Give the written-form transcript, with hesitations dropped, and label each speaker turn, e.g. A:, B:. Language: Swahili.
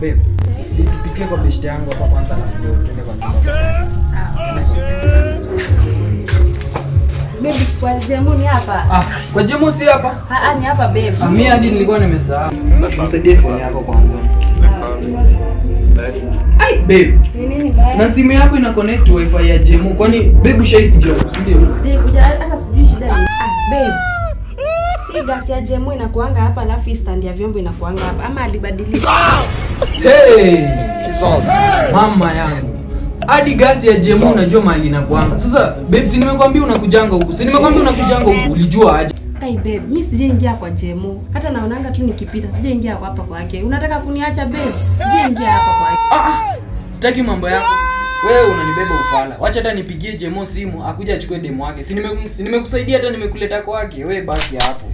A: Babe, si tupitie kwa best yangu hapa kwanza alafu ndio tuende kwa nyumba.
B: Sawa. Babe, kwa Jemu ni hapa.
A: Kwa Jemu si hapa?
B: Ni hapa babe.
A: Mimi hadi nilikuwa nimesahau. Basi msaidie phone yako kwanza. Ai babe.
B: Nini baya?
A: Na simu yako ina connect wifi ya Jemu. Kwani babe ushaikuja huko, si ndio?
B: Sije kuja hata sijui shida ni. Babe. Si gas ya Jemu inakuanga hapa alafu stand ya vyombo inakuanga hapa ama alibadilisha?
A: Hey! Mama yangu. Hadi gasi ya Jemu unajua mahali inakuanga. Sasa babe, si nimekwambia unakujanga huku. Si nimekwambia unakujanga huku. Ulijua aje?
B: Kai babe, mimi sijaingia kwa Jemu. Hata naonanga tu nikipita, sijaingia hapa kwake. Unataka kuniacha babe? Sijaingia hapa kwake.
A: Sitaki mambo yako. Wewe unanibeba ufala. Wacha hata nipigie Jemu simu akuja achukue demo wake. Si nimekusaidia hata nimekuleta kwake. Wewe basi hapo.